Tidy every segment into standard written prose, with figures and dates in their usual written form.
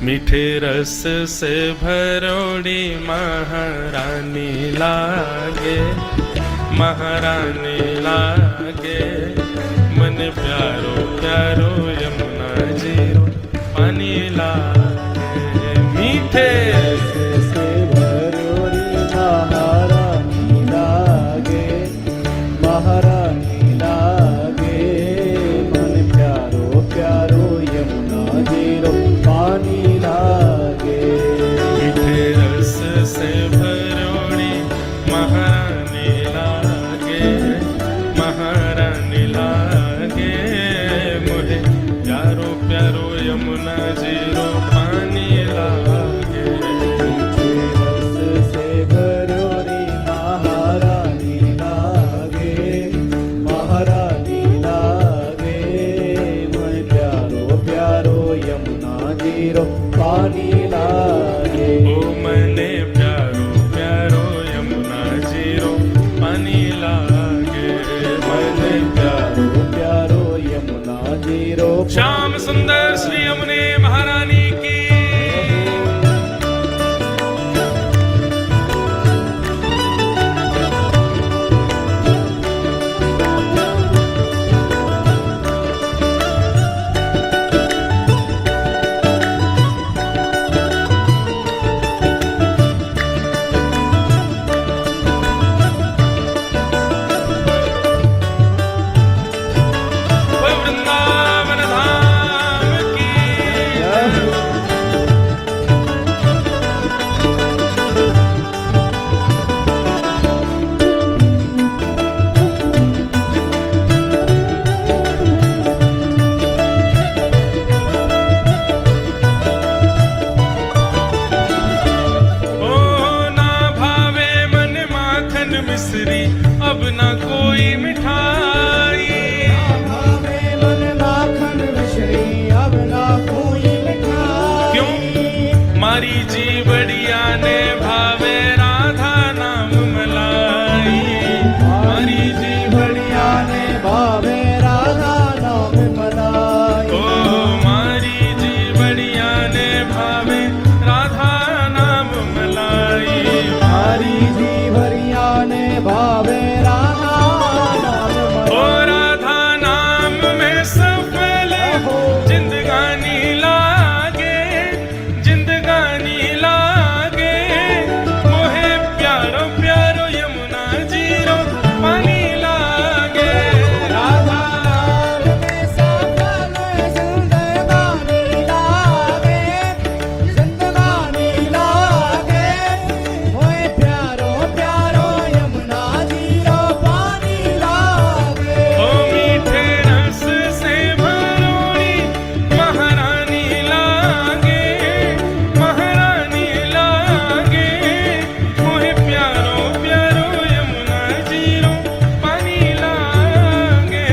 मीठे रस से भरोड़ी महारानी लागे, महारानी लागे। मन प्यारो प्यारो यमुना जीरो पानी लागे। मीठे से भरोड़ी महारानी लागे, महारानी लागे। मन प्यारो प्यारो यमुना जीरो पानी लागे। मीठे रस से भरोड़ी महारानी लागे, महारानी लागे। मोहे प्यारो प्यारो यमुना जीरो पानी लागे। मीठे रस से भरोड़ी महारानी लागे, महारानी लागे। मन प्यारो प्यारो यमुना जीरो पानी लागे। ओ मने प्यारो प्यारो यमुना जीरो पानी लागे। मने प्यारो प्यारो यमुना जीरो श्याम सुंदर श्री यमुने महारानी की। वृंदावन धाम की। ओ ना भावे मन माखन मिश्री, अब ना कोई मिठाई। भावे मन माखन मिश्री, अब ना कोई मिठाई। क्यों मारी जी बढ़िया ने भावे राधा नाम मलाई। मारी जी बढ़िया ने भावे राधा नाम मलाई। ओ मारी जी बढ़िया ने भावे राधा नाम मलाई। हरी जी बढ़िया ने भावे राधा नाम ओ मलाई। राधा नाम में सफल जिंदगानी लागे, जिंदगानी लागे। मोहे प्यारो प्यारो यमुना जीरो पानी लागे। राधा नाम में सफल जिंदगानी लागे, जिंदगानी लागे। ओए प्यारो प्यारो यमुना जीरो पानी लागे। ओ मीठे रस से भरोड़ी महारानी लागे, महारानी लागे। मोहे प्यारो प्यारो यमुना जीरो पानी लागे।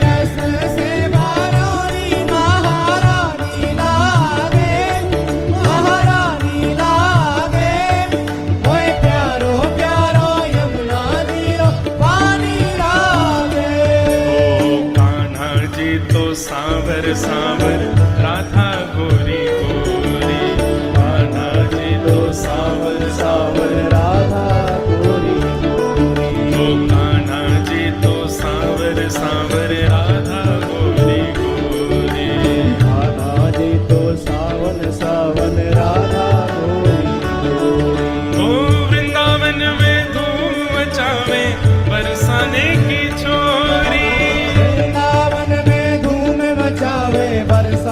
रस से भरोड़ी महारानी लागे, महारानी लागे। ओए प्यारो प्यारो यमुना जीरो पानी लागे। ओ कान्हा जी तो सांवर सांवर राधा गोरी गोरी। कान्हा जी तो सांवर सांवर राधा गोरी गोरी। ओ कान्हा जी तो सांवर सांवर राधा गोरी गोरी। कान्हा जी तो सावन सावन राधा गोरी गोरी। ओ वृंदावन में धूम मचावे बरसाने की छोरी। वृंदावन में धूम मचावे बरस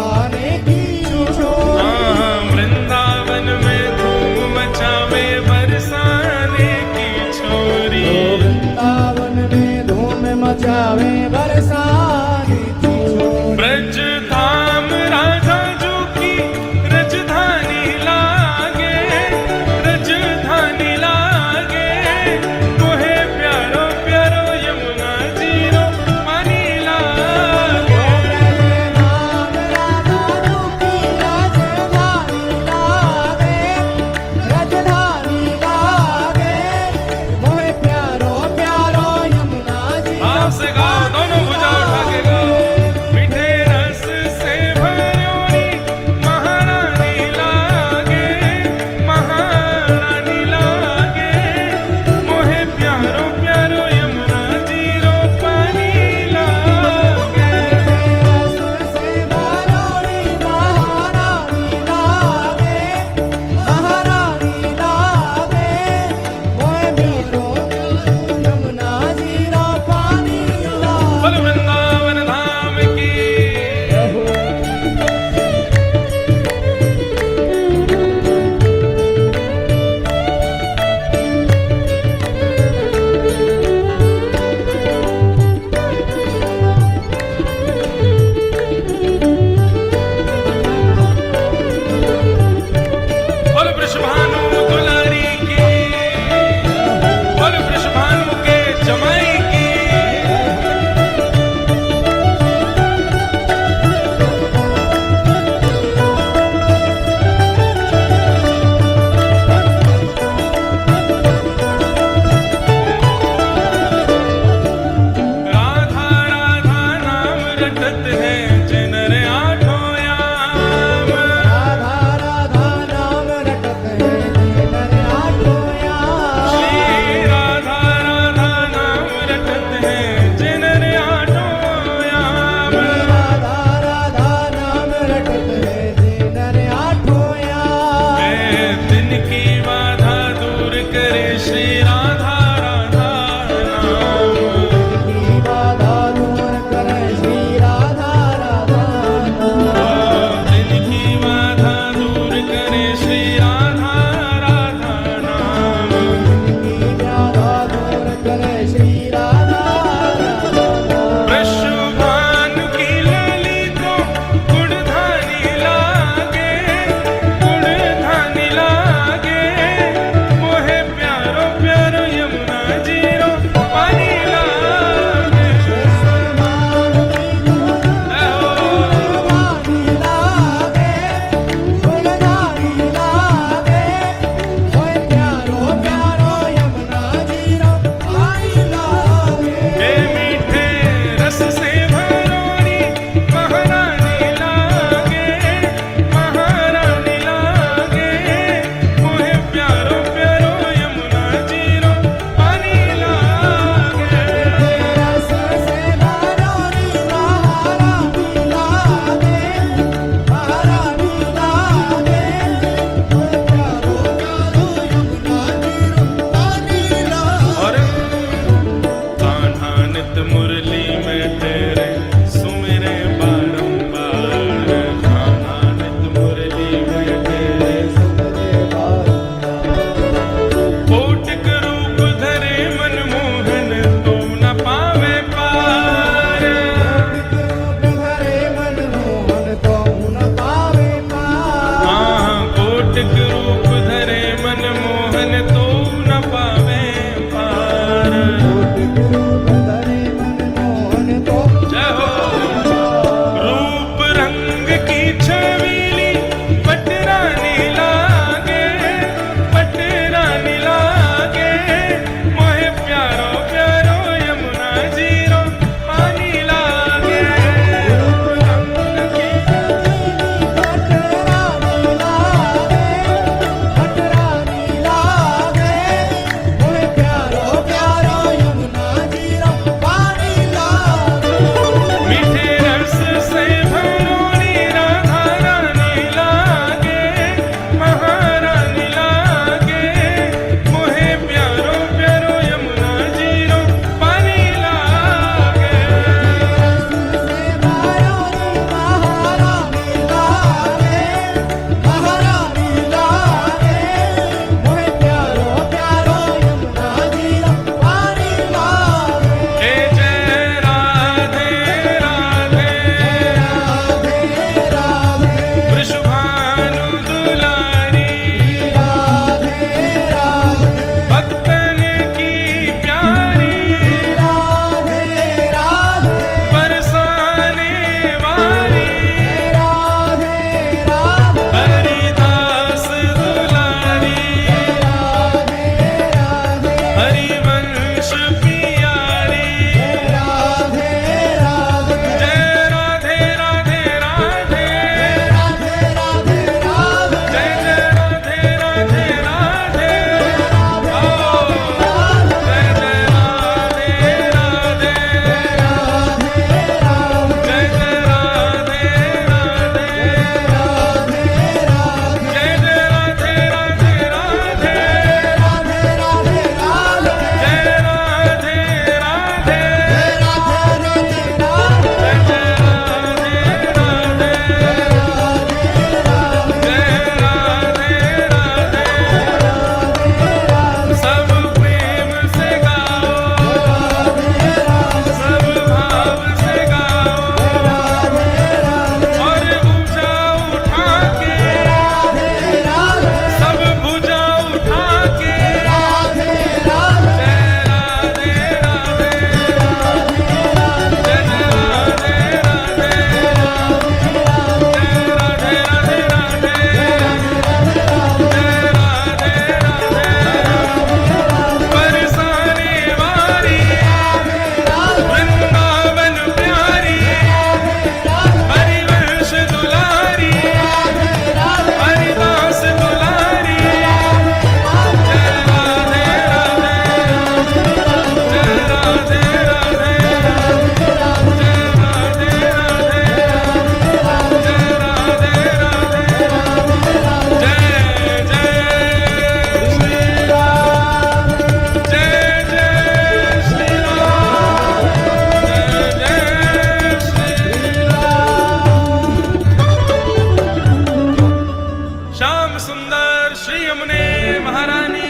सुंदर श्री यमुने महारानी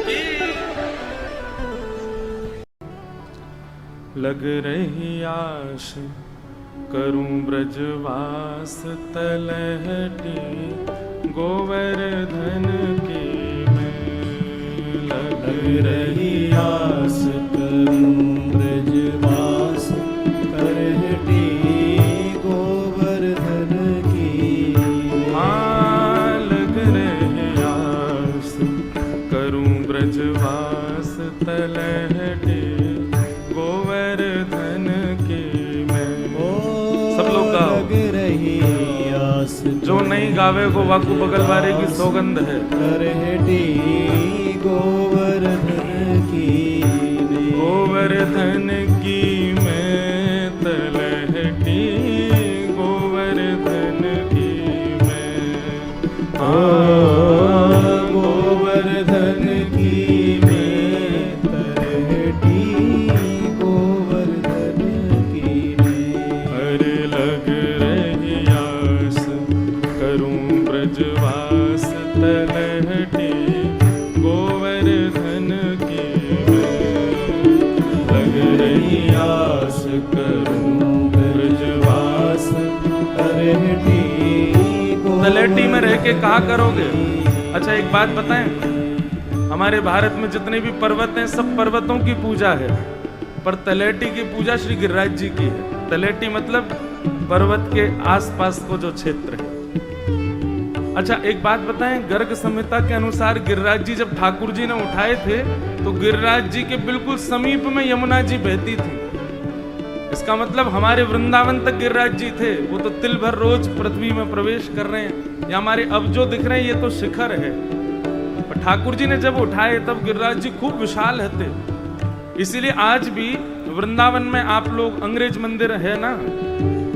की। लग रही आश करूं ब्रजवास तलहटी गोवर्धन की मैं। लग रही आस करूं ब्रजवास तलहटी गोवर्धन की। हाँ लग रही आस करूं ब्रजवास तलहटी गोवर्धन की मैं। सब लोग गाओ। लग रही आस जो नहीं गावे को वाकु बगलवारे की सौगंध है। तलहटी गोवर्धन की मैं। गोवर्धन की मैं तलहटी गोवर्धन की मैं। गोवर्धन की मैं तलहटी गोवर्धन की मैं। अरे लग रही आस करूं ब्रजवास तलहटी गोवर्धन की मैं। लग रही आस करूं ब्रजवास तलहटी तलहटी में रह के कहा करोगे। अच्छा एक बात बताएं, हमारे भारत में जितने भी पर्वत हैं सब पर्वतों की पूजा है, पर तलहटी की पूजा श्री गिरिराज जी की है। तलहटी मतलब पर्वत के आसपास को जो क्षेत्र है। अच्छा एक बात बताएं, गर्ग संहिता के अनुसार गिरिराज जी जब ठाकुर जी ने उठाए थे तो गिरिराज जी के बिल्कुल समीप में यमुना जी बहती थी। इसका मतलब हमारे वृंदावन तक गिरिराज जी थे। वो तो तिल भर रोज पृथ्वी में प्रवेश कर रहे हैं। या हमारे अब जो दिख रहे हैं ये तो शिखर है, पर ठाकुर जी ने जब उठाए तब गिरिराज जी खूब विशाल थे। इसीलिए आज भी वृंदावन में आप लोग अंग्रेज मंदिर है ना,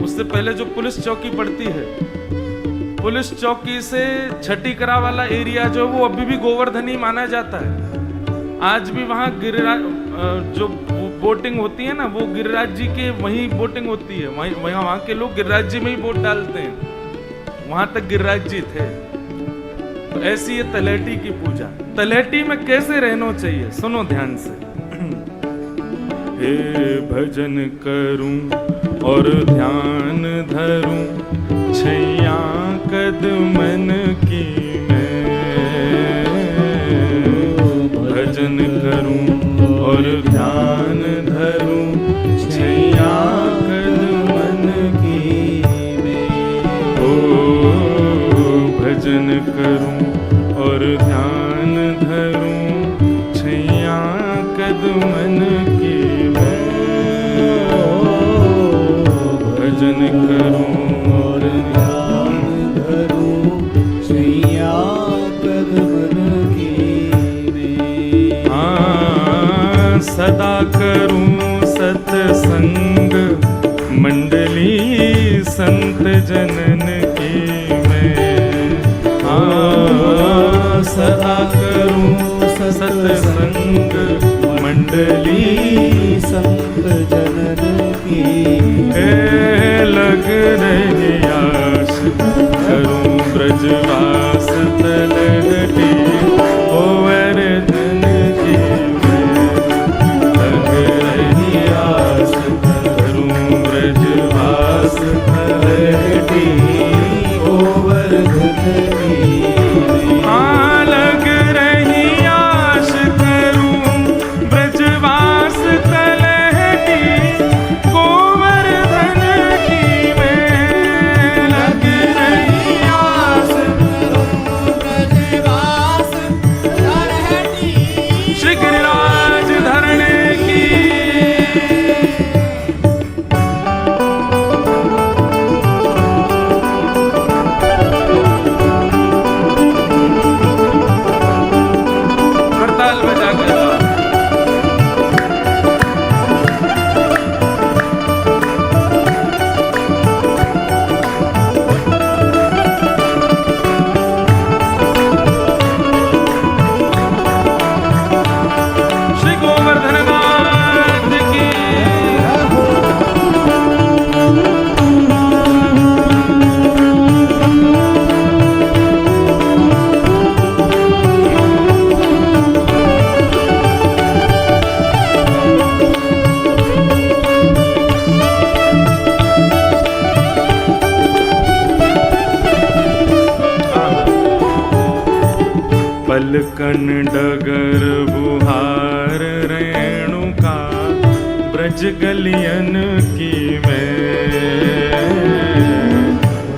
उससे पहले जो पुलिस चौकी पड़ती है, पुलिस चौकी से छठीकरा वाला एरिया जो वो अभी भी गोवर्धनी माना जाता है। आज भी वहाँ गिरिराज जो बोटिंग होती है ना, वो गिरिराज जी के वहीं बोटिंग होती है। वहाँ के लोग गिरिराज जी में ही बोट डालते हैं। वहां तक गिरिराज जी थे। तो ऐसी है तलहटी की पूजा। तलहटी में कैसे रहना चाहिए सुनो ध्यान से। हे भजन करूं और ध्यान धरूं छैया कदमन की मैं। भजन करूं और ध्यान धरूं छैया कदमन की मैं। ओ भजन करूं और ध्यान धरूं छैया कदमन की मैं। भजन करूं और ध्यान धरूं छैया कदमन की मैं। हाँ सदा करूं सत्संग मंडली संत जनन की मैं। हाँ सदा करूं सत्संग मंडली संत जनन की। लग रही आस करूं ब्रजवास तलहटी गोवर्धन की मैं। लग रही आस करूं ब्रजवास तलहटी गोवर्धन की मैं। हाँ लग रही आस करूं ब्रजवास तलहटी गोवर्धन की मैं। लग रही आस ब्रजवास तलहटी श्री गिरिराज धरने की। पलकन डगर बुहार रेणुका ब्रज गलियन की मैं।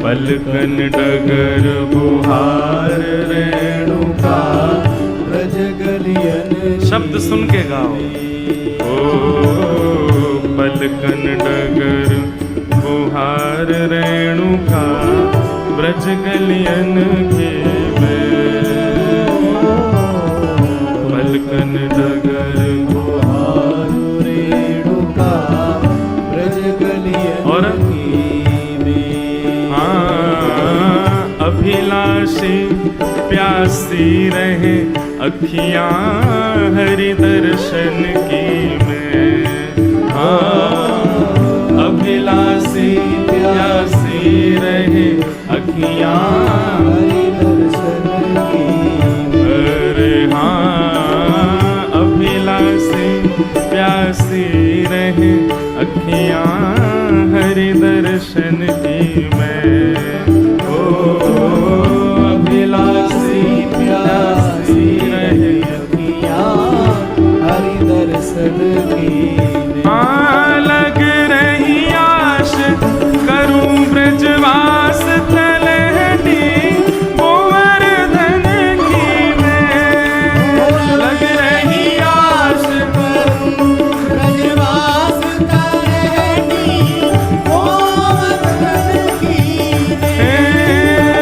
पलकन डगर बुहार रेणुका ब्रज गलियन शब्द सुन के गाओ। ओ पलकन डगर बुहार रेणुका ब्रज गलियन की मैं। पलकन डगर बुहार रेणुका ब्रज गलियन और की मैं। अभिलाषी प्यासी रहे अखियां हरि दर्शन की मैं। अभिलाषी प्यासी रहे अखियां हरि दर्शन की। अरे हाँ अभिलाषी प्यासी रहे अखियां हरि दर्शन की मैं। ओ अभिलाषी प्यासी रहे अखियां हरि दर्शन की। लग रही आश करूं ब्रजवास तलहटी गोवर्धन की मैं। लग रही आश करूं ब्रजवास तलहटी गोवर्धन की मैं।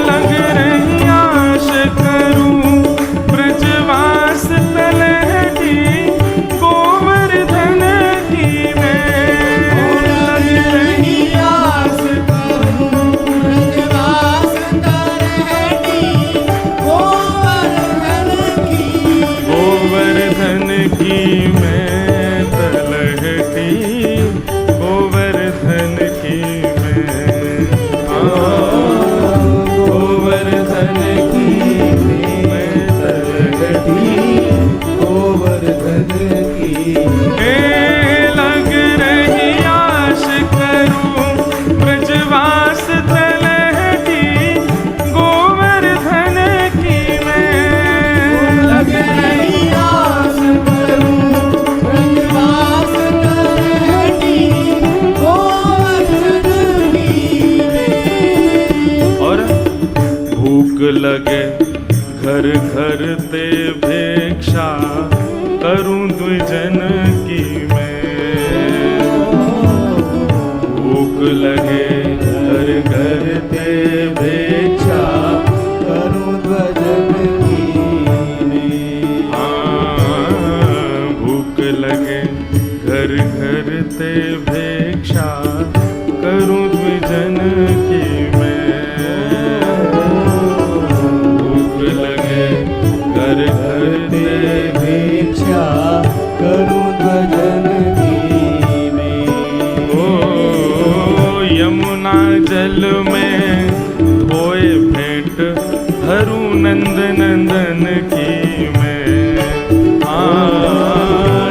लग रही आश करूं ब्रजवास तलहटी गोवर्धन की मैं। लग रही आस करूं ब्रजवास तलहटी गोवर्धन की। गोवर्धन की मैं तलहटी गोवर्धन की मैं। गोवर्धन की मैं तलहटी गोवर्धन की। लग रही आश करूं ब्रजवास तलहटी गोवर्धन की मैं। लग रही आस करूं ब्रजवास तलहटी गोवर्धन की मैं। और भूख लगे घर घर ते भिक्षा करूं द्विजन की मैं। भूख लगे घर घर ते भिक्षा करूं ध्वजन की मैं। भूख लगे घर घर ते भिक्षा करूं द्विजन की मैं। भूख लगे घर घर ते भिक्षा करूं ध्वजन की मैं। ओ यमुना जल में धोए भेंट धरूं नंद नंदन की मैं।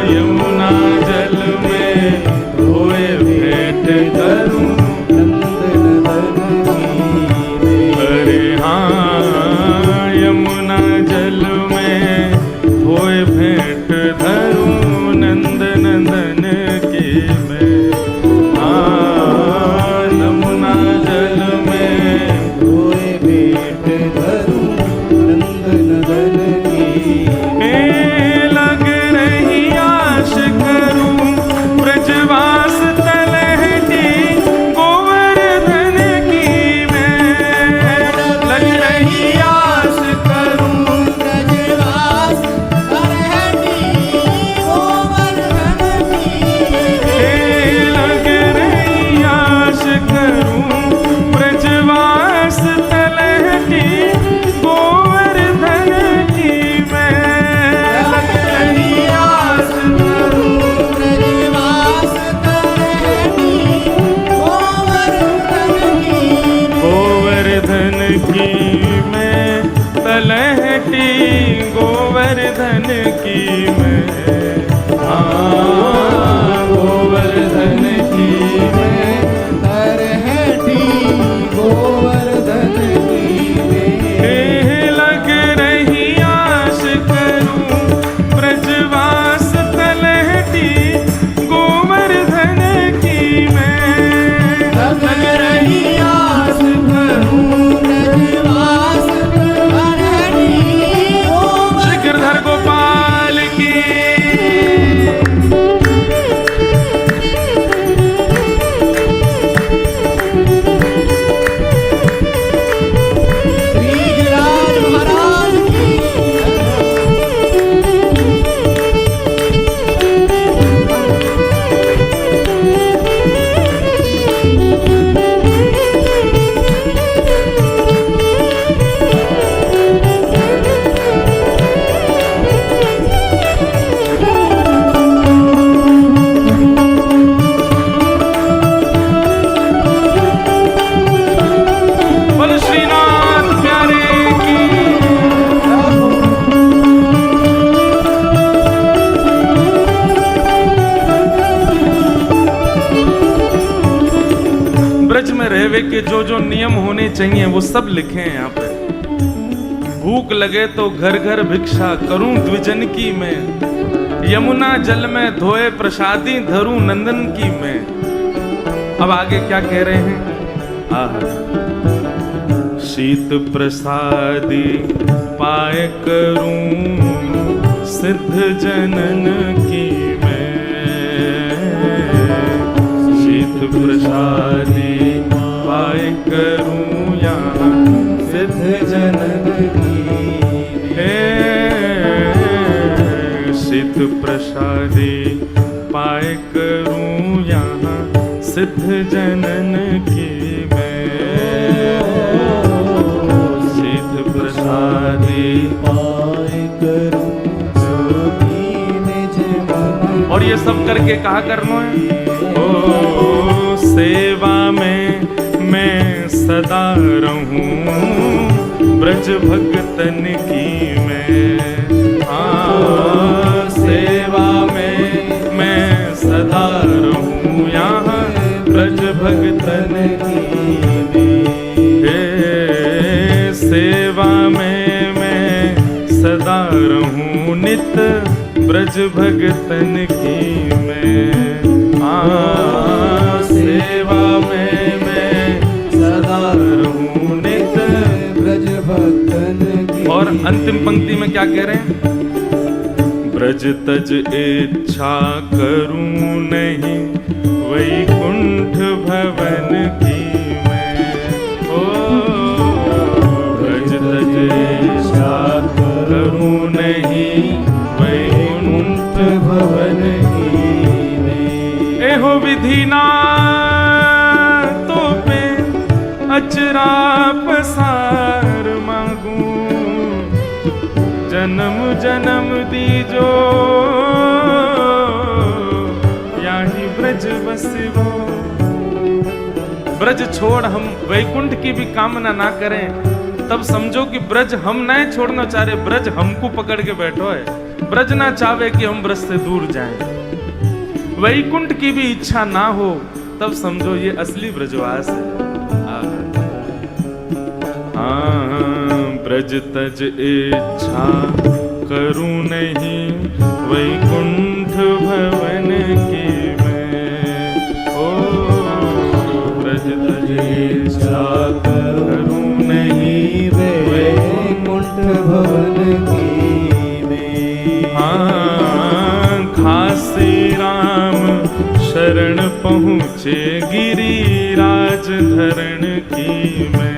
यमुना जल में धोए भेंट धरूं नंद नंदन की मैं। अरे हाँ यमुना जल में धोए भेंट धरूं नंद नंदन की मैं। यमुना जल में धोए भेंट धरूं नंद नंदन की मैं। लग रही आश करूं ब्रजवास तलहटी गोवर्धन की मैं। लग रही आश करूं ब्रजवास तलहटी गोवर्धन की मैं। लग रही आश करूं ब्रजवास तलहटी गोवर्धन की मैं। लग रही आश करूं ब्रजवास तलहटी गोवर्धन की गोवर्धन की मैं तलहटी गोवर्धन की मैं। गोवर्धन की मैं तलहटी गोवर्धन की मैं। लग रही आश के जो जो नियम होने चाहिए वो सब लिखे हैं यहाँ पे। भूख लगे तो घर घर भिक्षा करूं द्विजन की मैं, यमुना जल में धोए प्रसादी धरूं नंदन की मैं। अब आगे क्या कह रहे हैं? शीत प्रसादी पाए करूं सिद्ध जनन की मैं, शीत प्रसादी पाए करूं यहाँ सिद्ध जनन की मैं, शीत प्रसादी पाए करूं यहाँ सिद्ध जनन की मैं, सिद्ध प्रसादी पाए करूं जोगी निज मन। और ये सब करके कहा करना है? ओ सेवा में मैं सदा रहूं ब्रज भगतन की मैं, सेवा में मैं सदा रहूं यहाँ ब्रज भगतन की मैं, सेवा में मैं सदा रहूं नित ब्रज भगतन की मैं, सेवा में मैं सदा रहूं नित ब्रज भक्तन की। और अंतिम पंक्ति में क्या कह रहे हैं? ब्रज तज इच्छा करूं नहीं वैकुंठ भवन की मैं, ओ ब्रज तज इच्छा करूं नहीं वैकुंठ भवन की मैं, एहो विधि ना तो पे अचरा पसार मांगू, जन्म जन्म दीजो याही ब्रज बसवो। ब्रज छोड़ हम वैकुंठ की भी कामना ना करें तब समझो कि ब्रज हम नहीं छोड़ना चाह रहे, ब्रज हमको पकड़ के बैठो है। ब्रज ना चाहे कि हम ब्रज से दूर जाएं, वैकुंठ की भी इच्छा ना हो तब समझो ये असली ब्रजवास है। ब्रज तज इच्छा करूं नहीं वैकुंठ भवन की मैं, ओ ब्रज तज इच्छा करूं नहीं वैकुंठ भवन की मैं, खासी राम शरण पहुँचे गिरिराज धरण की मैं,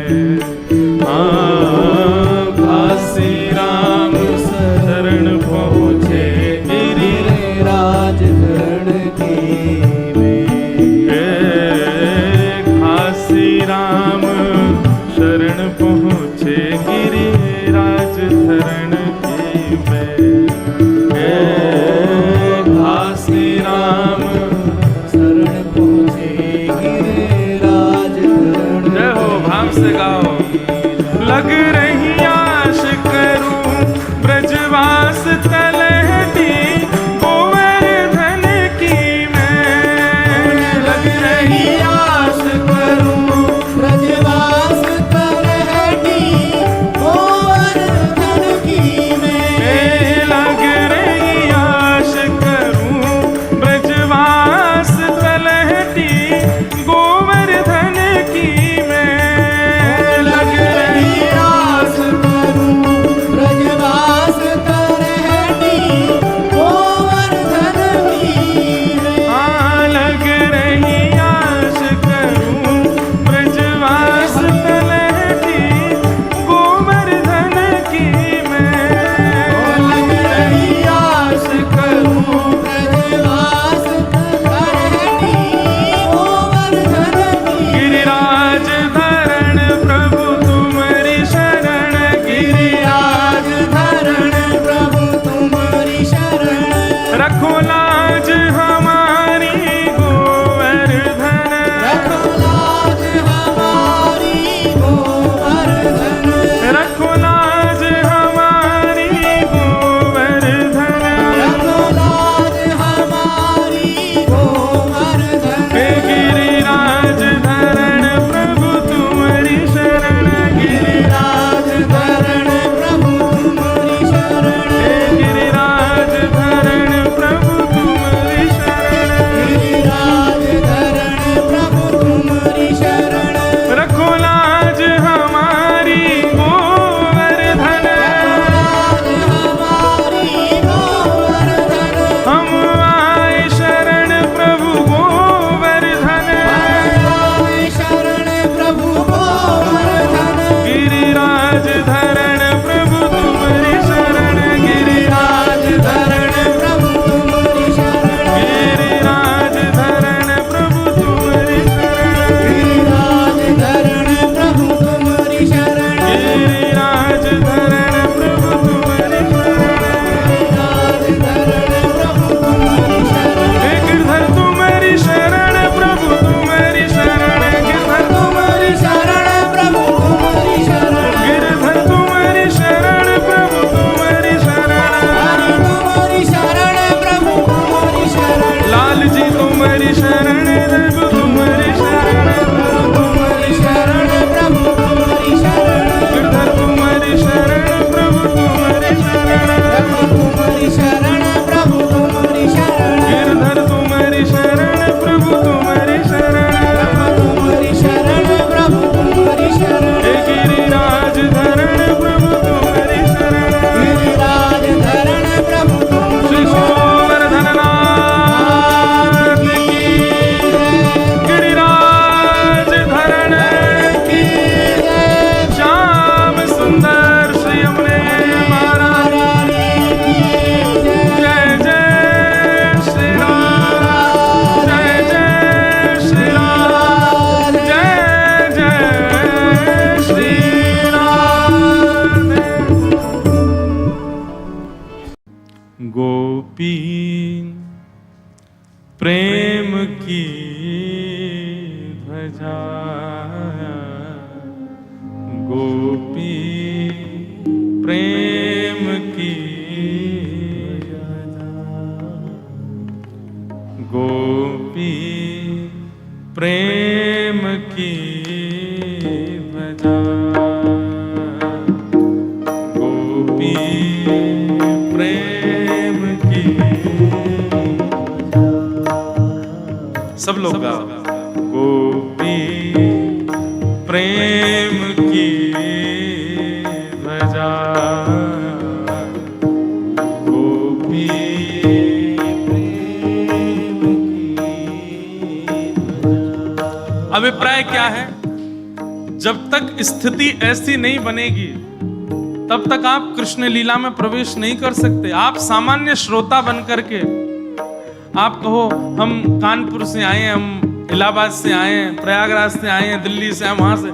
काशी राम शरण पहुँचे गिरिराज धरण की मैं, काशी राम शरण पहुँचे गिरिराज धरण की मैं, काशी राम शरण पहुँचे गिरिराज धरण। जय हो, भाव से गाओ। लग रही आश करूं ब्रजवास तलहटी गोवर्धन की मैं, लग रही आश करूं ब्रजवास तलहटी गोवर्धन की गोपी प्रेम की ध्वजा, गोपी प्रेम की ध्वजा, गोपी प्रेम की ध्वजा, गोपी प्रेम की। सब लोग गाओ। गोपी प्रेम की ध्वजा, गोपी प्रेम की ध्वजा। अभिप्राय क्या है? जब तक स्थिति ऐसी नहीं बनेगी तब तक आप कृष्ण लीला में प्रवेश नहीं कर सकते। आप सामान्य श्रोता बन करके आप कहो हम कानपुर से आए हैं, हम इलाहाबाद से आए हैं, प्रयागराज से आए हैं, दिल्ली से, वहां से,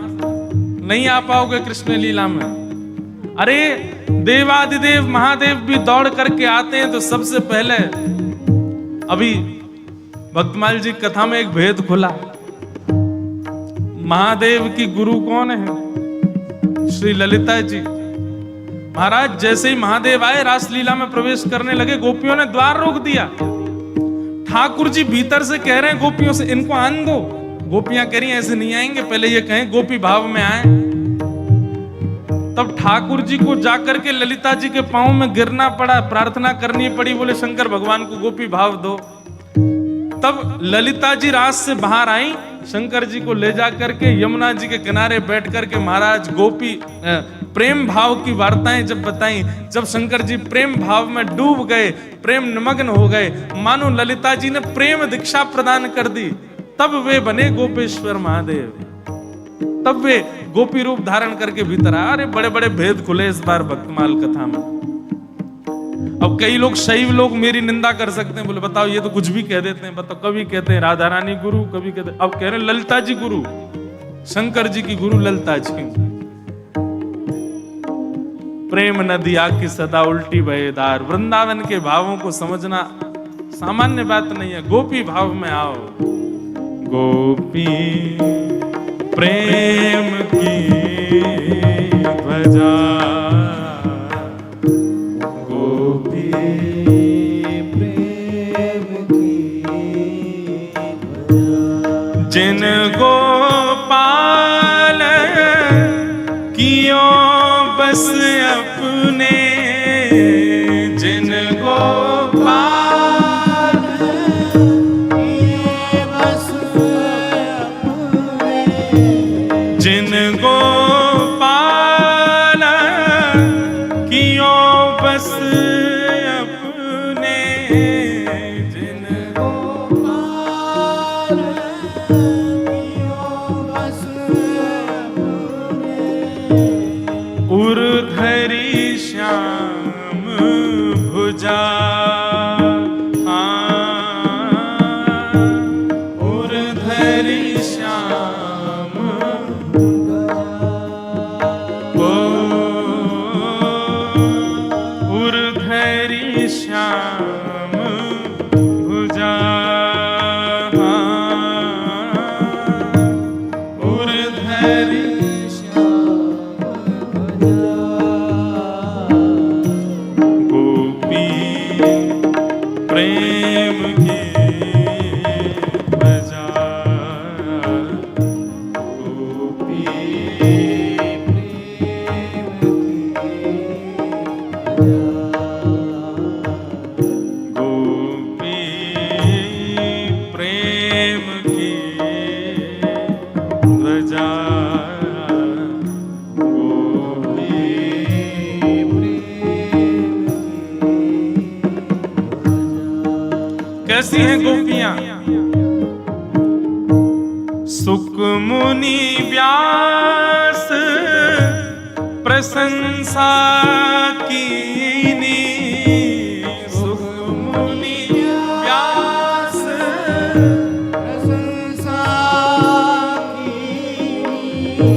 नहीं आ पाओगे कृष्ण लीला में। अरे देवादिदेव महादेव भी दौड़ करके आते हैं तो सबसे पहले, अभी भक्तमाल जी कथा में एक भेद खुला। महादेव की गुरु कौन है? श्री ललिता जी महाराज। जैसे ही महादेव आए रासलीला में प्रवेश करने लगे, गोपियों ने द्वार रोक दिया। ठाकुर जी भीतर से कह रहे हैं गोपियों से, इनको आन दो। गोपियां कह रही हैं ऐसे नहीं आएंगे, पहले ये कहें गोपी भाव में आए। तब ठाकुर जी को जाकर के ललिता जी के पांव में गिरना पड़ा, प्रार्थना करनी पड़ी, बोले शंकर भगवान को गोपी भाव दो। तब ललिता जी रास से बाहर आई, शंकर जी को ले जा करके यमुना जी के किनारे बैठ करके महाराज गोपी प्रेम भाव की वार्ताएं जब बताई, जब शंकर जी प्रेम भाव में डूब गए, प्रेम निमग्न हो गए, मानो ललिता जी ने प्रेम दीक्षा प्रदान कर दी, तब वे बने गोपेश्वर महादेव। तब वे गोपी रूप धारण करके भीतर आए। अरे बड़े बड़े भेद खुले इस बार भक्तमाल कथा में। अब कई लोग शैव लोग मेरी निंदा कर सकते हैं, बोले बताओ ये तो कुछ भी कह देते हैं। बताओ, कभी कहते हैं राधा रानी गुरु, कभी कहते हैं, अब कह रहे हैं ललिता जी गुरु, शंकर जी की गुरु ललिता जी। प्रेम नदिया की सदा उल्टी बहेदार। वृंदावन के भावों को समझना सामान्य बात नहीं है। गोपी भाव में आओ। गोपी प्रेम की ध्वजा, गोपी प्रेम की ध्वजा, जिन गोपाल कियो बस अपने, जिन गोपाल किए बस अपने, जिन गोपाल कियो बस अपने, जिन गोपाल कियो बस अपने, उर्धरी श्याम भुजा, उर्धरी श्याम ओ, उर्धरी श्याम भुजा, उर्धरी प्रेम की ध्वजा, गोपी प्रेम की गोपी प्रेम की ध्वजा, गोपी कैसी हैं गोपियां? सुख मुनि व्यास प्रशंसा कीनी, सुख मुनि व्यास प्रशंसा कीनी,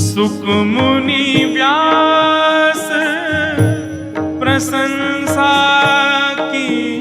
सुख मुनि व्यास प्रशंसा कीनी,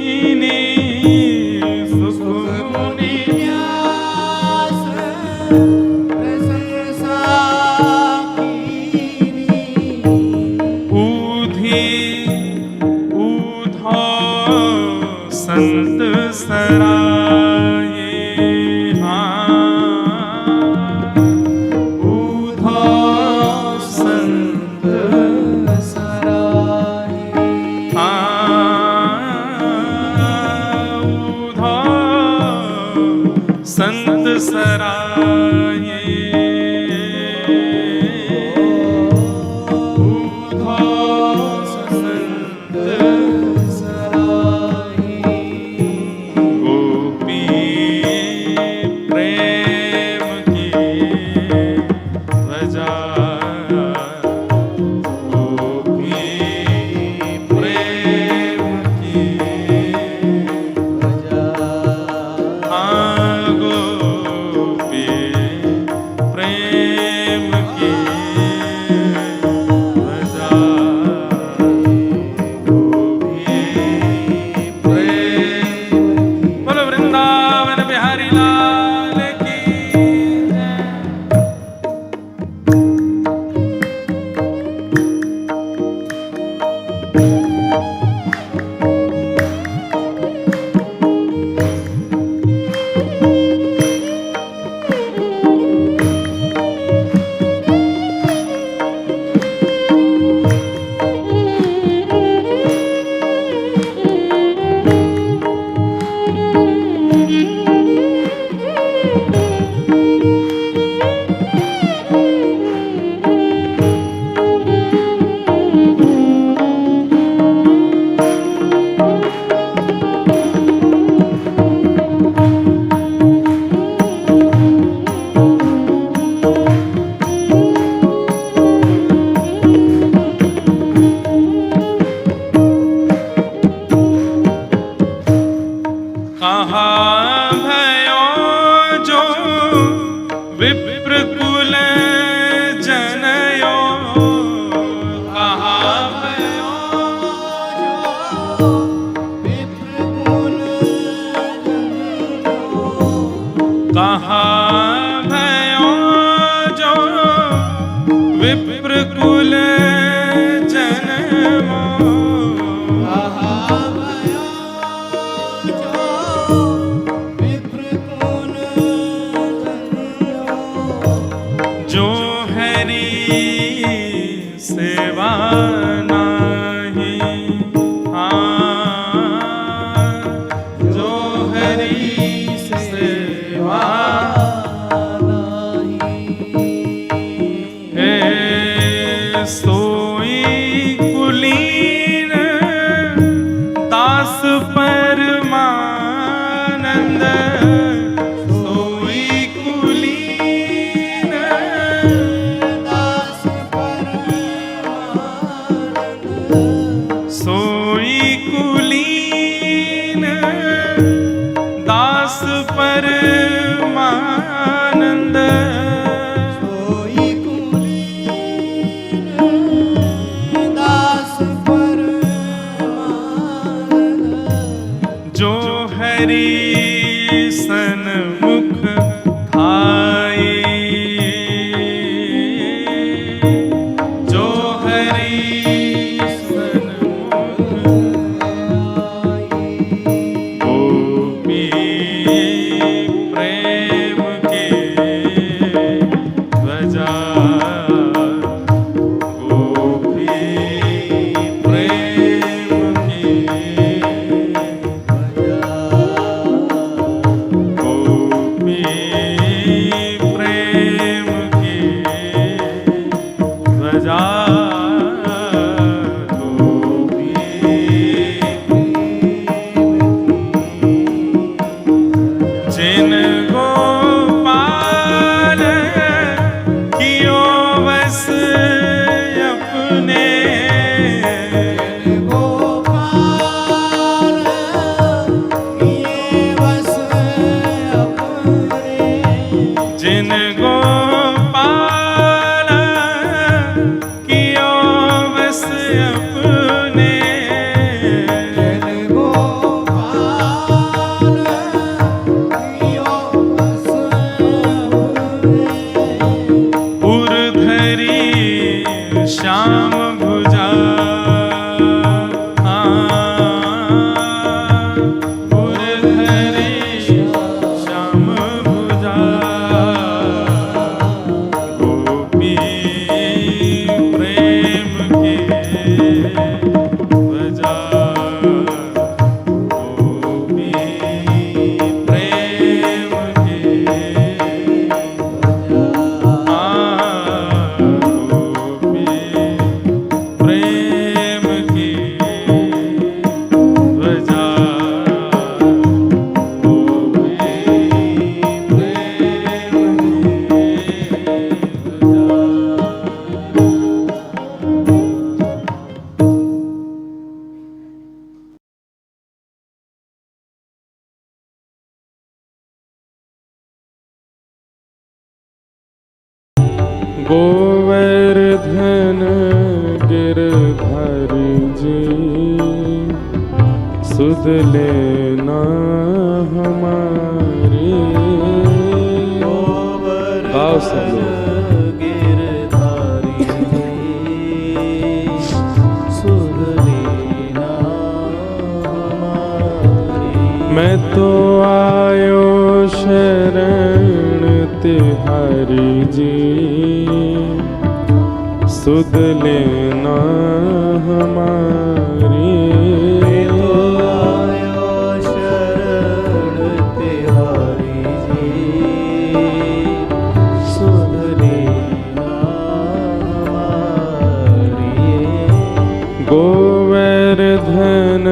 सराये उधौस संत सराही गोपी प्रेम की ध्वजा गोपी प्रेम की हाँ गोपी प्रेम की ध्वजा गोपी प्रेम बोलो वृंदावन बिहारी लाल की जय। कहाँ भयो जो विप्रकुल जनयो कहाँ भयो विप्रकुल कहाँ भयो जो विप्रकुल जन्मो जो हरि सेवा नाही हाँ जो हरि सेवा है सोई कुलीन दास परमानंद सोई कुलीन सोई कुलीन दास परमानंद जो हरि सन्मुख आए जो हरि सन्मुख गोपी प्रेम के ध्वजा गोपी प्रेम की गोपी प्रेम की ध्वजा गोपी जिन गोपाल कियो बस अपने जिन गोपाल कियो बस अपने उर्धरी श्याम भुजा उर्धरी श्याम भुजा गोपी प्रेम के ध्वजा गोपी प्रेम के गिरधारी जी सुध लेना हमारी। गाओ सब लोग। गिरधारी जी सुध लेना हमारी। मैं तो आयो शरण तिहारी जी सुध लेना हमारी। गोवर्धन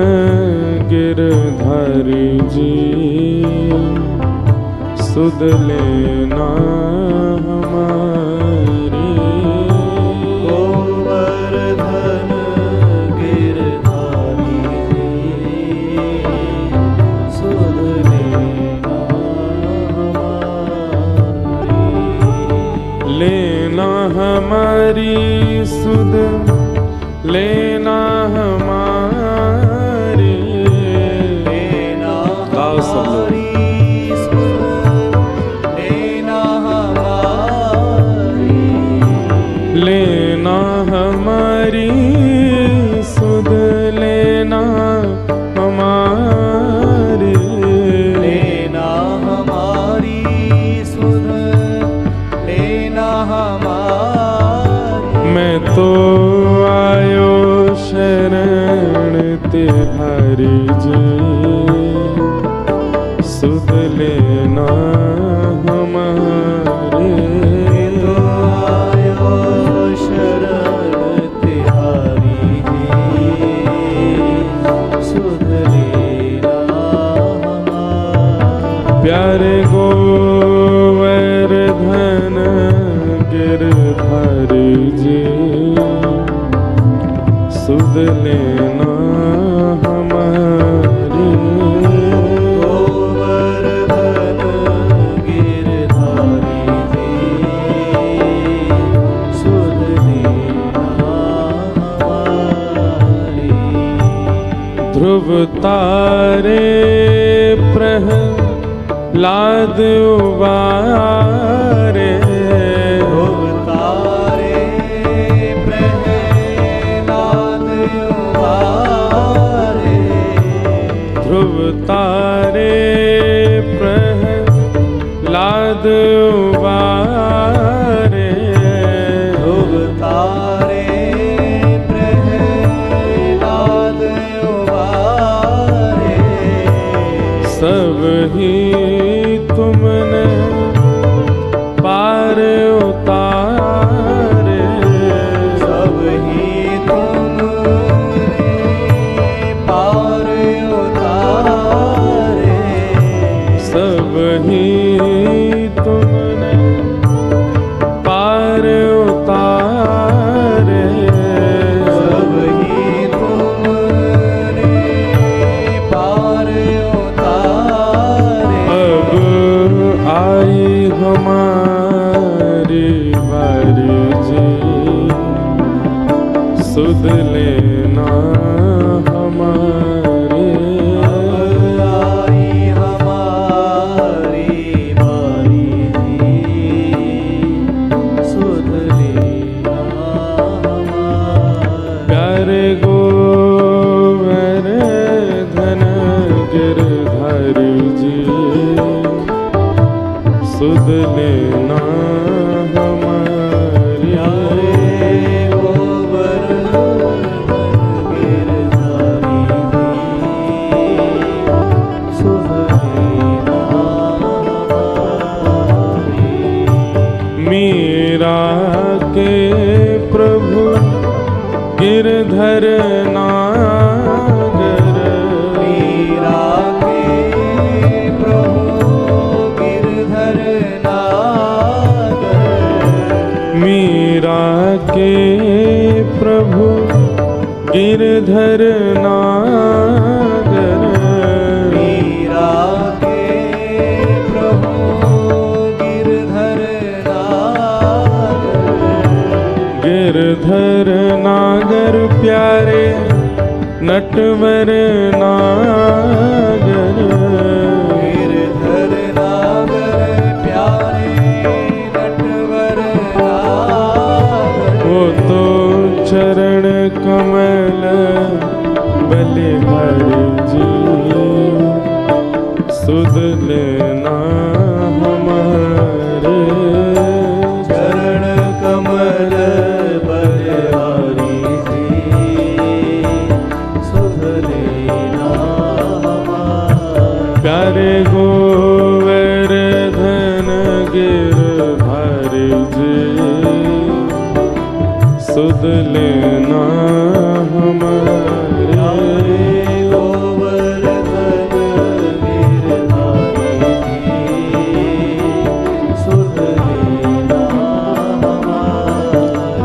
गिरधारी जी सुध लेना हमारी। गोवर्धन गिरधारी जी सुध लेना हमारी। लेना हमारी सुध लेना हमारी। लेना गाओ सब लोग। हमारी सुध लेना हमारी। लेना हमारी सुध लेना हमारी। लेना हमारी सुध लेना हमारी। मैं तो आयो शरण तिहारी जी सुध लेना हमारे। तो आयो शरण तिहारी जी सुध लेना हमारी। प्यारे गोवर्धन गिरधारी जी सुध लेना हमारी। गोवर्धन गिरधारी जी सुध लेना हमारी। ध्रुव तारे प्रहलाद उबारे। ध्रुव तारे प्रहलाद उबारे। ध्रुव तारे प्रहलाद उबारे। ध्रुव तारे प्रहलाद उबारे। सब ही तुमने पार उतारे। सब ही तुमने पार उतारे। सब ही तुमने पार उतारे। सब ही तुमने पार उतारे। अब आई हमारी बारी जी सुध लेना हमारी। आई हमारी बारी जी सुध लेना हमारी। प्यारे गोवर्धन गिरधारी जी सुध लेना हमारी। गोवर्धन गिरधारी जी सुध लेना हमारी। मीरा के प्रभु गिरधर नागर। मीरा के प्रभु गिरधर नागर। मीरा के प्रभु गिरधर नागर। मीरा के प्रभु गिरधर नागर। गिरधर नागर प्यारे प्यारे नटवर नागर, गिरधर नागर प्यारे नटवर नागर। वो तो चरण कमल बलिहारी जी, सुध लेना हमारे। चरण कमल बलिहारी जी, सुध लेना हमारे। प्यारे गोवर्धन गिरधारी जी, सुध लेना हमारे।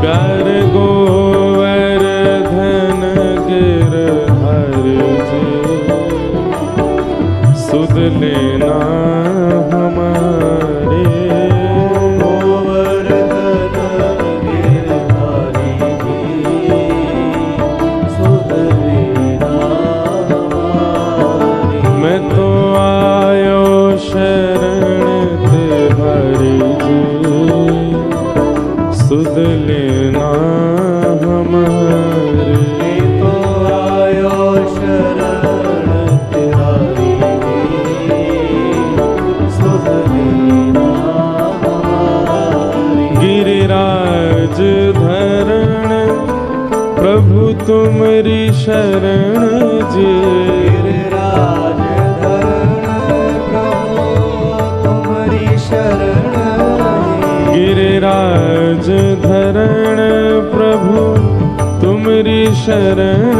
प्यारे गोवर्धन गिरधारी जी, सुध लेना हमारे। मैं तो आयो शरण तिहारी जी, सुध लेना हमारे। तो आयो शरण तिहारी जी, सुध लेना हमारे। गिरिराज धरण प्रभु तुमरी शरण जी, गिरिराज धरण प्रभु तुम्हारी शरण। गिरिराज धरण प्रभु तुमरी शरण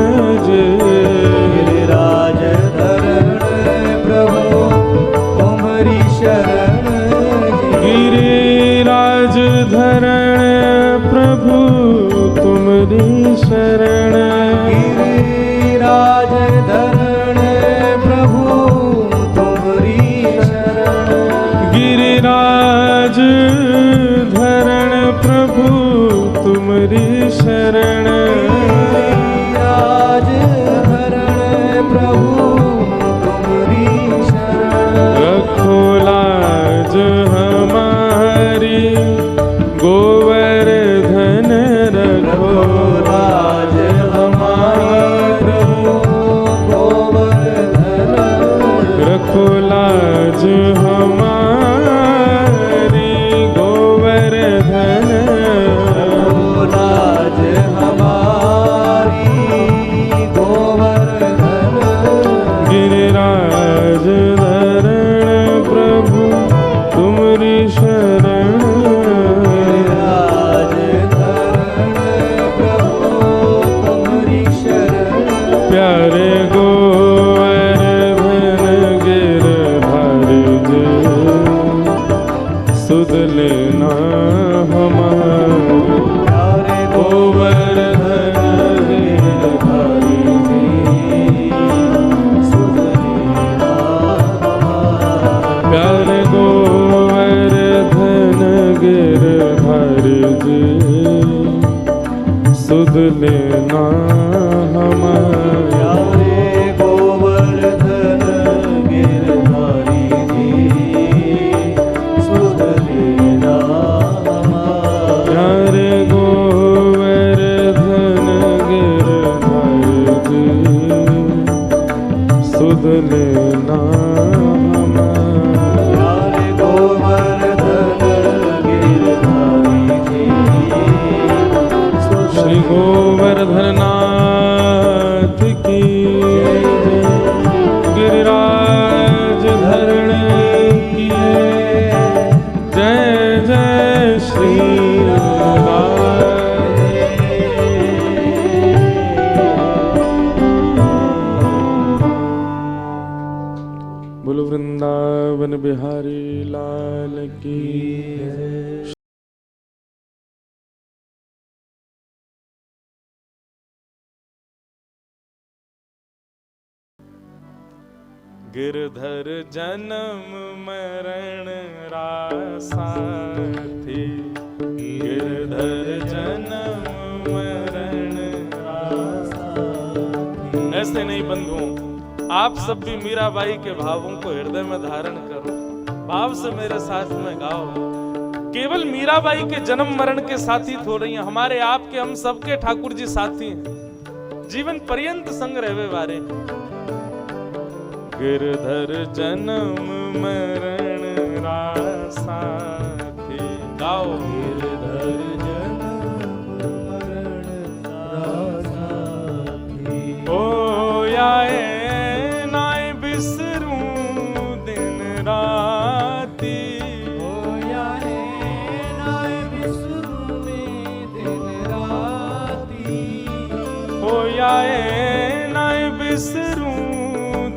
जी, गिरिराज धरण प्रभु तुम्हारी शरण। गिरिराज धरण प्रभु तुमरी शरण। गिरिराज धरण प्रभु तुम्हारी शरण। गिरिराज धरण प्रभु तुमरी शरण। गिरिराज धरण प्रभु तुम्हारी शरण। रखो लाज हमारी गोवर्धन, रखो लाज हमारी गोवर्धन। रखो लाज हमारी गोवर्धन। लाज हमारी गोवर्धन। गिरिराज धरण प्रभु तुमरी शरण। गिरिराज धरण प्रभु तुम्हारी शरण। प्यारे गोवर्धन गिरधारी जी, सुध लेना हमारे। प्यारे गोवर्धन गिरधारी जी, सुध लेना हमारे। प्यारे गोवर्धन गिरधारी जी, सुध लेना हमारे। प्यारे गोवर्धन गिरधारी जी, सुध लेना हमारे। प्यारे गोवर्धन गिरधारी जी, सुध लेना हमारे। प्यारे गोवर्धन गिरधारी जी, सुध श्री गोवर्धन नाथ की जय। गिरिराज धरण की जय जय श्री राधे। बोलो वृंदावन बिहारी लाल की जय। गिरधर जन्म मरण रासा थी, गिरधर जन्म मरण रासा ऐसे नहीं बंधुओं, आप सब भी मीराबाई के भावों को हृदय में धारण करो, भाव से मेरे साथ में गाओ। केवल मीराबाई के जन्म मरण के साथी हो रही हैं, हमारे आपके हम सबके ठाकुर जी साथी हैं, जीवन पर्यंत संग रहवे वारे। गिरधर जन्म मरण रासाथी, गाओ। गिरधर जन्म मरण रासाथी, ओ याए नाय बिसरूं दिन राती, ओ याए नाय बिसरूं दिन राती, ओ याए नाय बिसरूं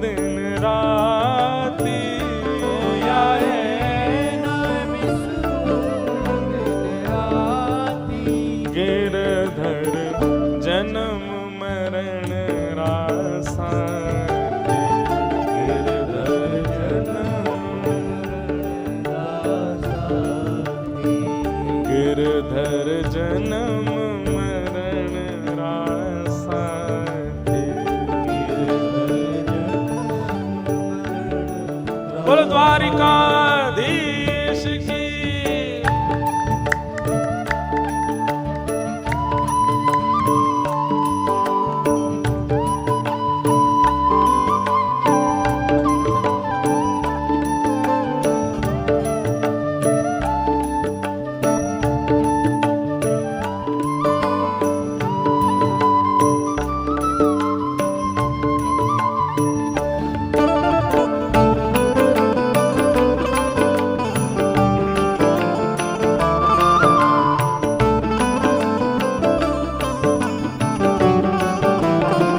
दिन राती, ओ याए नाय बिसरूं दिन राती, गिरधर जन्म मरण रासाथी, गिरधर जन्म रासाथी, गिरधर जन्म मरण रासाथी। बोलो द्वारिकाधीश की।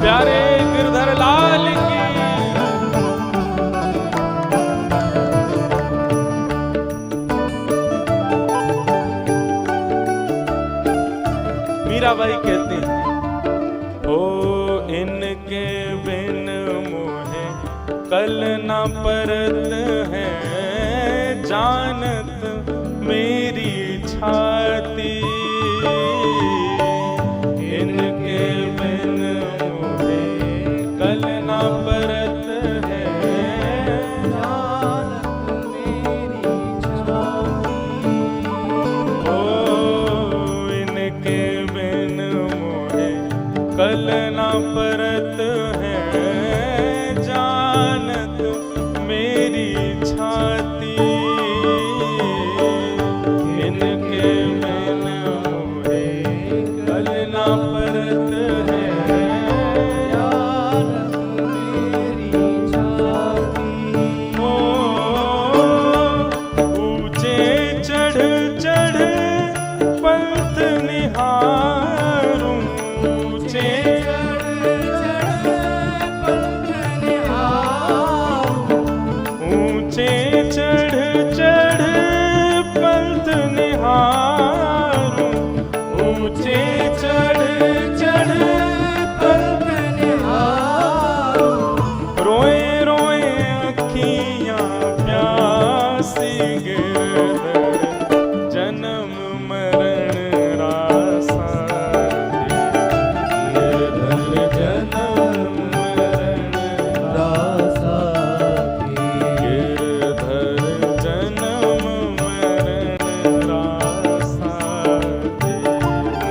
प्यारे गिरधर लाल की। मीराबाई कहती हैं, ओ इनके बिन मोहे कल न परत है, जानत मेरी छाती, इनके बिन मोहे कल न परत है, जानत मेरी छाती, ओ इनके बिन मोहे कल न परत है, जानत मेरी छाती, इनके बिन मोहे कल न परत है, जानत मेरी छाती, ओ ऊंचे चढ़ चढ़ पंथ निहारूं, ऊंचे ऊंचे चढ़ चढ़ पंथ निहारूं, ऊंचे चढ़ चढ़ पंथ निहारूं, रोए रोए अखियां प्यासी, गिरधर जन्म मरण रासाथी, गिरधर जन्म मरण रासाथी, गिरधर जन्म मरण रासाथी,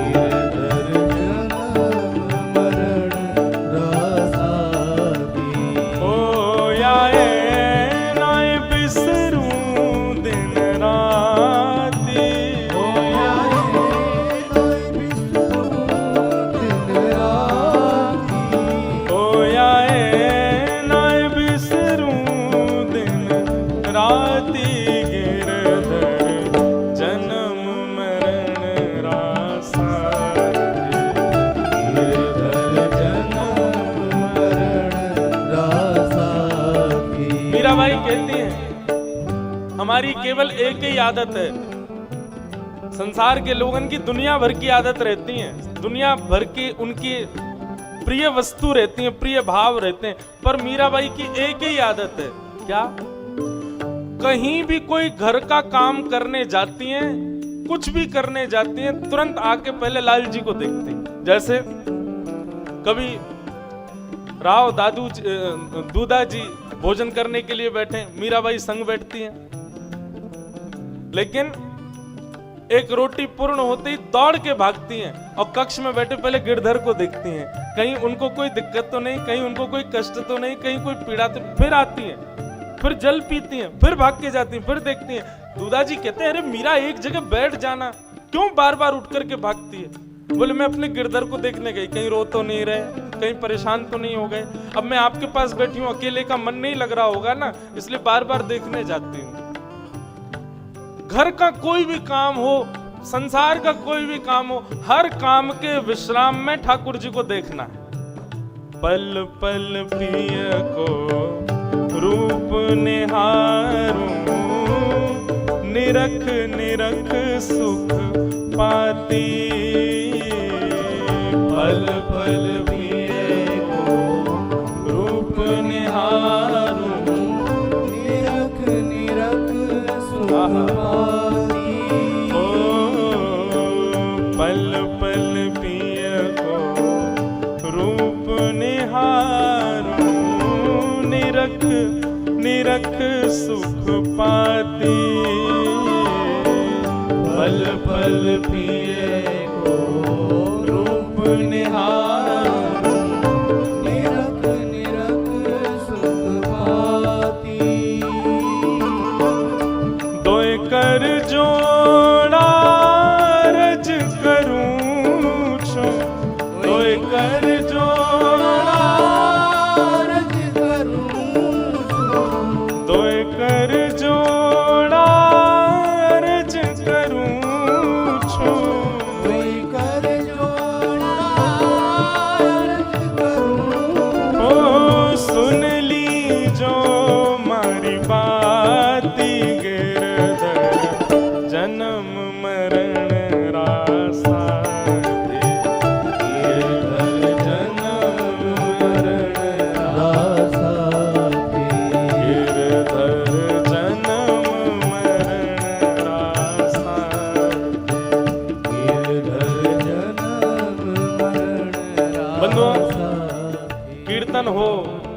गिरधर जन्म मरण रासाथी, ओ याए नाय बिसरूं दिन राती, ओ याए नाय बिसरूं दिन राती, ओ याए नाय बिसरूं दिन राती, गिरधर जन्म मरण रासाथी, गिरधर जन्म मरण रासाथी। मीराबाई कहती हैं, हमारी केवल एक ही आदत है, संसार के लोगों की दुनिया भर की आदत रहती है, दुनिया भर की उनकी प्रिय वस्तु रहती है, प्रिय भाव रहते हैं, पर मीराबाई की एक ही आदत है, क्या? कहीं भी कोई घर का काम करने जाती हैं, कुछ भी करने जाती हैं, तुरंत आके पहले लाल जी को देखती हैं। जैसे कभी राव दूधा जी भोजन करने के लिए बैठे, मीराबाई संग बैठती हैं, लेकिन एक रोटी पूर्ण होते ही दौड़ के भागती हैं और कक्ष में बैठे पहले गिरधर को देखती हैं, कहीं उनको कोई दिक्कत तो नहीं, कहीं उनको कोई कष्ट तो नहीं, कहीं कोई पीड़ा तो, फिर आती हैं, फिर जल पीती हैं, फिर भाग के जाती हैं, फिर देखती हैं। दूधा जी कहते हैं, अरे मीरा एक जगह बैठ जाना, क्यों बार बार उठ करके भागती है? बोले मैं अपने गिरधर को देखने गई, कहीं रो तो नहीं रहे, कहीं परेशान तो नहीं हो गए, अब मैं आपके पास बैठी हूँ, अकेले का मन नहीं लग रहा होगा ना, इसलिए बार बार देखने जाती हूँ। घर का कोई भी काम हो, संसार का कोई भी काम हो, हर काम के विश्राम में ठाकुर जी को देखना है। पल पल पिय को रूप निहारूं, निरख निरख सुख पाती। पल पल पिय को रूप निहारूं, निरख निरख सुख पाती। ओ पल पल पिय को रूप निहारूं, निरख निरख सुख पाती। पल पल पिय को रूप निहारूं, निरख निरख सुख पाती। दोय कर जोड़ा रज करूं छो, दोय कर जोड़ा रज करूं छो, दोय कर जोड़ा रज करूं छो। कोई कर जोड़ा रज करूं। ओ सुन ली जो मारी बाती, गिरधर जन्म मरण रासा दे। गिरधर जन्म मरण रासा दे। गिरधर जन्म मरण रासा दे। गिरधर जन्म मरण बंधुओं, रासा दे। कीर्तन हो,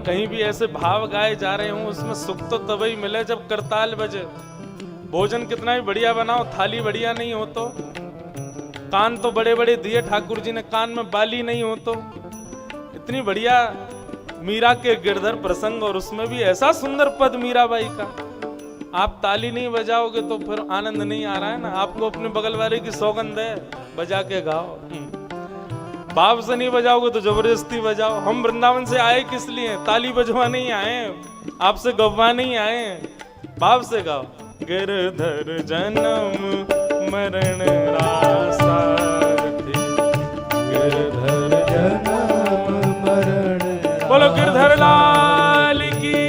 कहीं भी ऐसे भाव गाए जा रहे हों, उसमें सुख तो तभी मिले जब करताल बजे। भोजन कितना भी बढ़िया बनाओ, थाली बढ़िया नहीं हो तो, कान तो बड़े बड़े दिए ठाकुर जी ने, कान में बाली नहीं हो तो, इतनी बढ़िया मीरा के गिरधर प्रसंग, और उसमें भी ऐसा सुंदर पद मीराबाई का। आप ताली नहीं बजाओगे तो फिर आनंद नहीं आ रहा है ना। आपको अपने बगल वाले की सौगंध है, बजा के गाओ। बाप से नहीं बजाओगे तो जबरदस्ती बजाओ। हम वृंदावन से आए किस लिए? ताली बजवा नहीं आए, आपसे गवा नहीं आए, बाप से गाओ। गिरधर जन्म मरण रासा थी, गिरधर जन्म मरण बोलो गिरधर लाल की।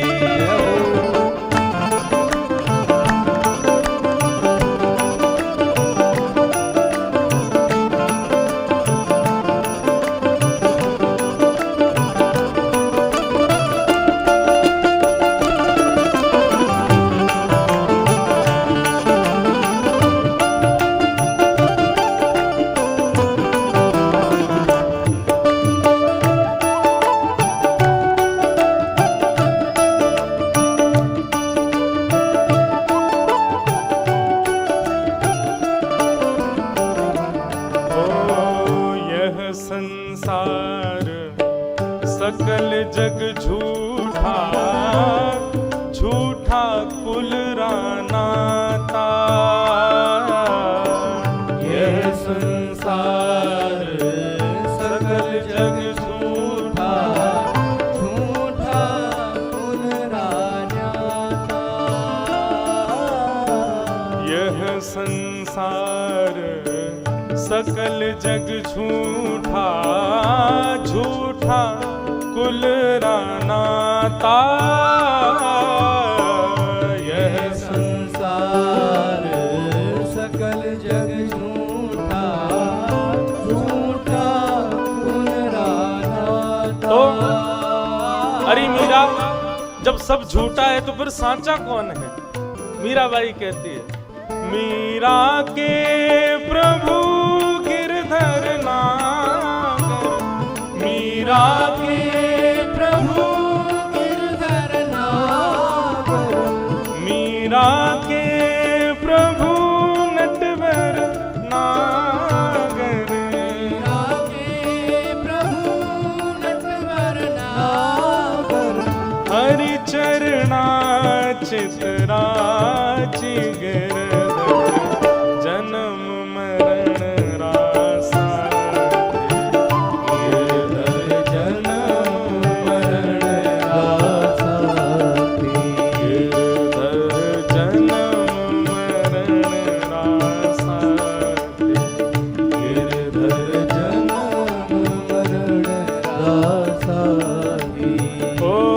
संसार सकल जग झूठा, झूठा कुल रानाता। यह संसार सकल जग झूठा, झूठा कुल रानाता। यह संसार सकल जग झूठा, झूठा कुल रानाता। यह संसार सकल जग झूठा, झूठा कुल रानाता। तो अरे मीरा, जब सब झूठा है तो फिर सांचा कौन है? मीराबाई कहती है, मीरा के प्रभु गिरधर नागर, मीरा के चितराची गिरधर जन्म मरण रासा गिरधर जन्म मरण रासा गिरधर जन्म मरण रासा गिरधर जन्म मरण रासा ओ